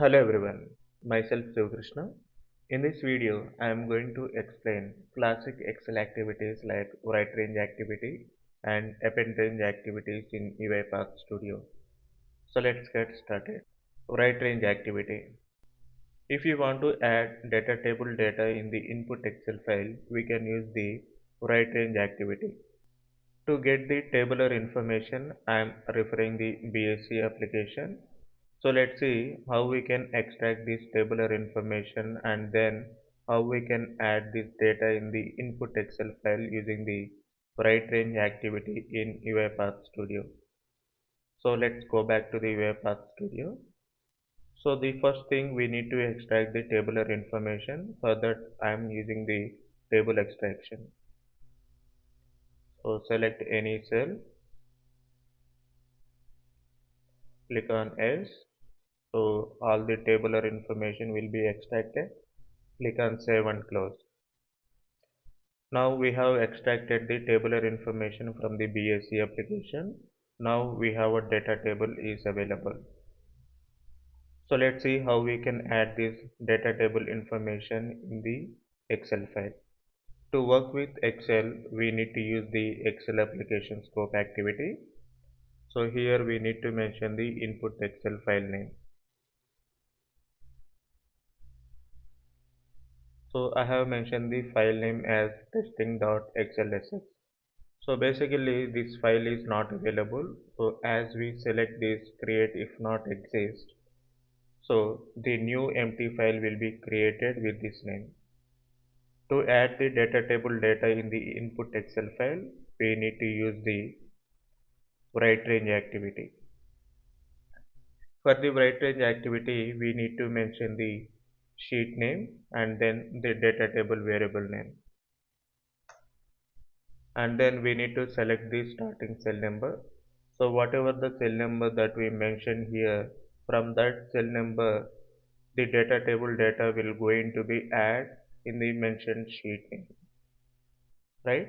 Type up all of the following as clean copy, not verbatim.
Hello everyone, myself Krishna. In this video, I am going to explain classic Excel activities like right range activity and append range activities in UiPath Studio. So let's get started. Right range activity. If you want to add data table data in the input Excel file, we can use the right range activity. To get the tabular information, I am referring the BSc application. So let's see how we can extract this tabular information and then how we can add this data in the input Excel file using the right range activity in UiPath Studio. So let's go back to the UiPath Studio. So the first thing we need to extract the tabular information. For that I am using the table extraction. So select any cell, click on S. So all the tabular information will be extracted. Click on save and close. Now we have extracted the tabular information from the BSc application. Now we have a data table is available. So let's see how we can add this data table information in the Excel file. To work with Excel, we need to use the Excel application scope activity. So here we need to mention the input Excel file name. So I have mentioned the file name as testing.xlsx. So basically this file is not available. So as we select this create if not exist, so the new empty file will be created with this name. To add the data table data in the input Excel file, we need to use the right range activity. For the right range activity, we need to mention the sheet name and then the data table variable name. And then we need to select the starting cell number. So whatever the cell number that we mentioned here, from that cell number the data table data will going to be add in the mentioned sheet name, right?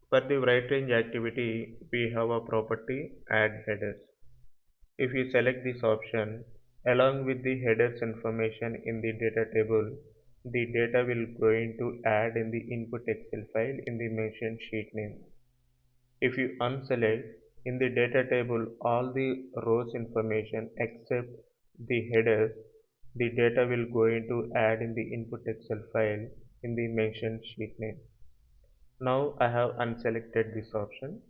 For the right range activity we have a property add headers. If you select this option, along with the headers information in the data table, the data will going to add in the input Excel file in the mentioned sheet name. If you unselect, in the data table all the rows information except the headers, the data will going to add in the input Excel file in the mentioned sheet name. Now I have unselected this option.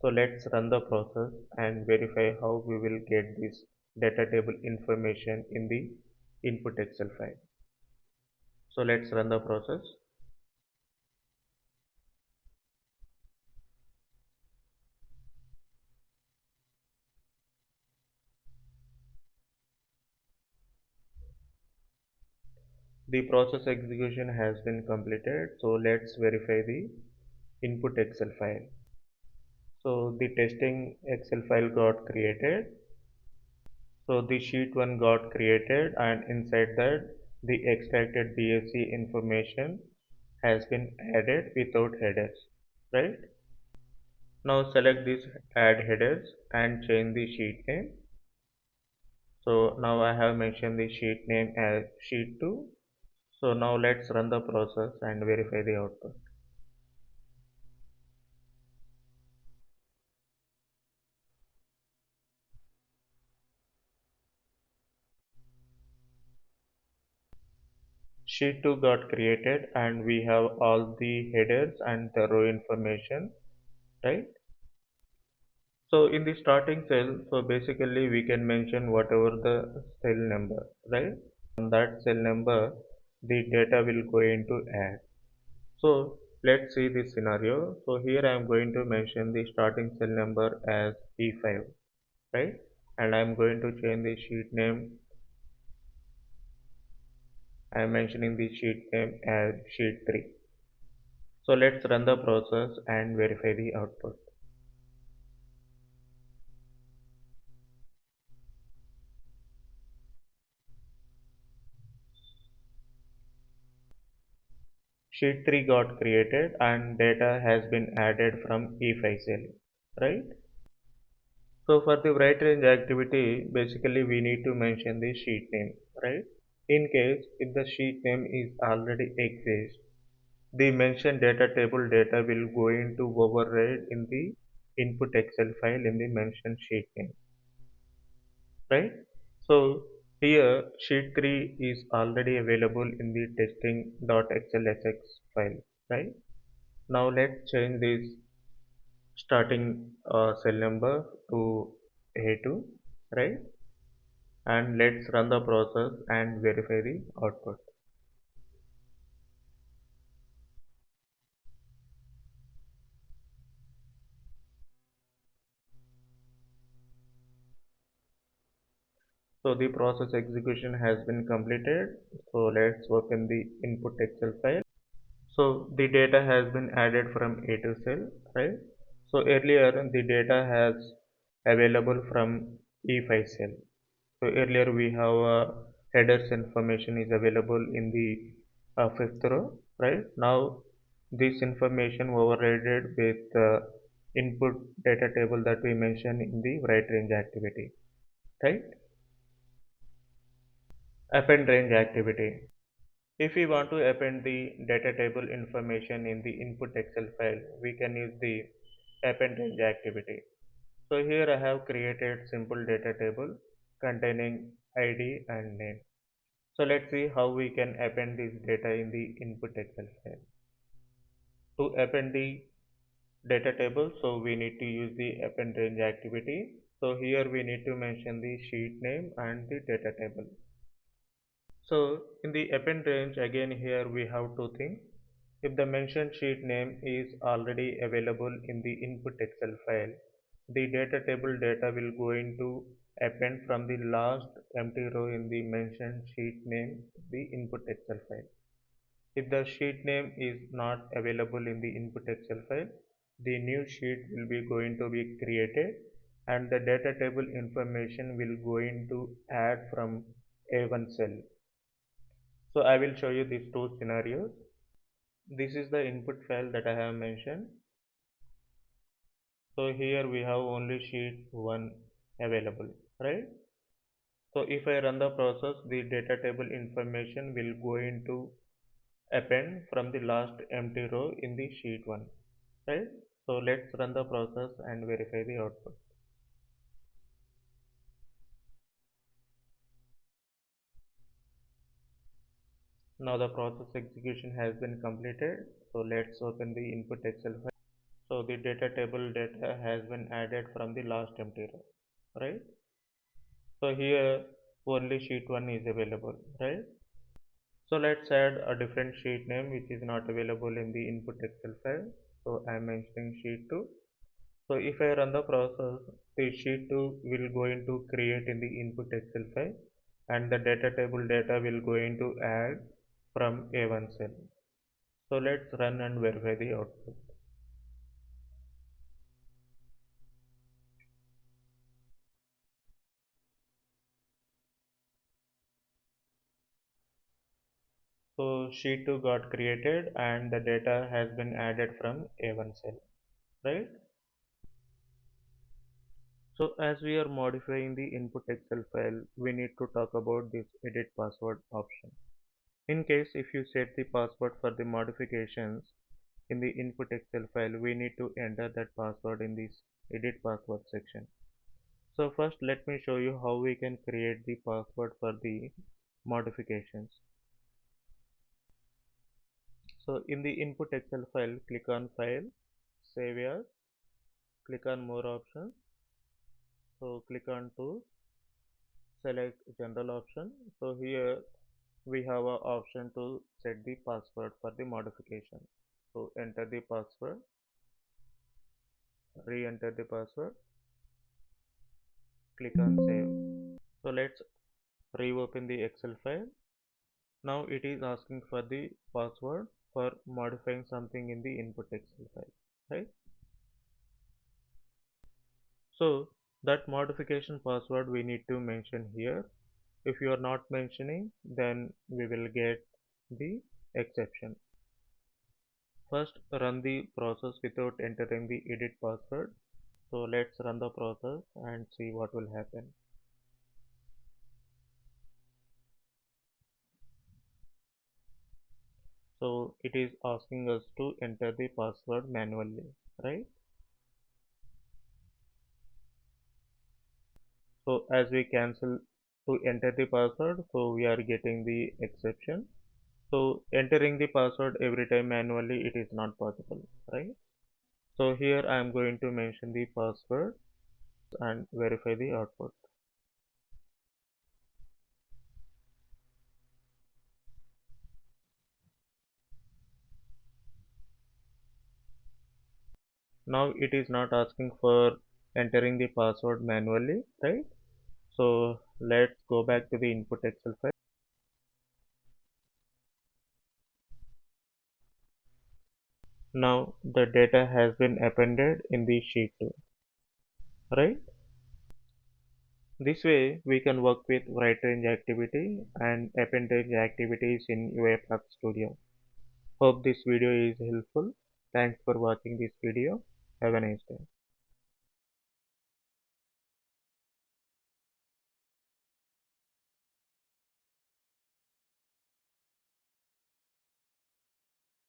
So let's run the process and verify how we will get this data table information in the input Excel file. So let's run the process. The process execution has been completed. So let's verify the input Excel file. So the testing Excel file got created. So the sheet 1 got created and inside that the extracted BSc information has been added without headers, right? Now select this add headers and change the sheet name. So now I have mentioned the sheet name as sheet 2. So now let's run the process and verify the output. Sheet 2 got created and we have all the headers and the row information, right? So in the starting cell, so basically we can mention whatever the cell number, right? On that cell number, the data will go into add. So let's see this scenario. So here I am going to mention the starting cell number as E5, right? And I am going to change the sheet name. I am mentioning the sheet name as sheet 3. So let's run the process and verify the output. Sheet 3 got created and data has been added from E5 cell, right? So for the right range activity, basically we need to mention the sheet name, right? In case if the sheet name is already exists, the mentioned data table data will going to override in the input Excel file in the mentioned sheet name, right? So here sheet 3 is already available in the testing.xlsx file, right? Now let's change this starting cell number to A2, right? And let's run the process and verify the output. So the process execution has been completed. So let's open the input Excel file. So the data has been added from A2 cell, right? So earlier the data has available from E5 cell. So earlier we have headers information is available in the fifth row, right? Now this information overrided with input data table that we mentioned in the right range activity, right? Append range activity. If we want to append the data table information in the input Excel file, we can use the append range activity. So here I have created simple data table containing ID and name. So let's see how we can append this data in the input Excel file. To append the data table, so we need to use the append range activity. So here we need to mention the sheet name and the data table. So in the append range, again here we have two things. If the mentioned sheet name is already available in the input Excel file, the data table data will going to append from the last empty row in the mentioned sheet name, the input Excel file. If the sheet name is not available in the input Excel file, the new sheet will be going to be created and the data table information will going to add from A1 cell. So I will show you these two scenarios. This is the input file that I have mentioned. So here we have only sheet 1 available, right? So if I run the process, the data table information will go into append from the last empty row in the sheet 1, right? So let's run the process and verify the output. Now the process execution has been completed. So let's open the input Excel file. So the data table data has been added from the last empty row, right? So here only sheet 1 is available, right? So let's add a different sheet name which is not available in the input Excel file. So I am mentioning sheet 2. So if I run the process, the sheet 2 will go into create in the input Excel file and the data table data will go into add from A1 cell. So let's run and verify the output. So sheet 2 got created and the data has been added from A1 cell, right? So as we are modifying the input Excel file, we need to talk about this edit password option. In case if you set the password for the modifications in the input Excel file, we need to enter that password in this edit password section. So first let me show you how we can create the password for the modifications. So in the input Excel file, click on file, save as, click on more options. So click on tools, select general option. So here we have an option to set the password for the modification. So enter the password, re-enter the password, click on save. So let's reopen the Excel file. Now it is asking for the password for modifying something in the input Excel file, right? So that modification password we need to mention here. If you are not mentioning, then we will get the exception. First run the process without entering the edit password. So let's run the process and see what will happen. So it is asking us to enter the password manually, right? So as we cancel to enter the password, so we are getting the exception. So entering the password every time manually, it is not possible, right? So here I am going to mention the password and verify the output. Now it is not asking for entering the password manually, right? So let's go back to the input Excel file. Now the data has been appended in the sheet 2, right? This way we can work with write range activity and append range activities in UiPath Studio. Hope this video is helpful. Thanks for watching this video. Have a nice day.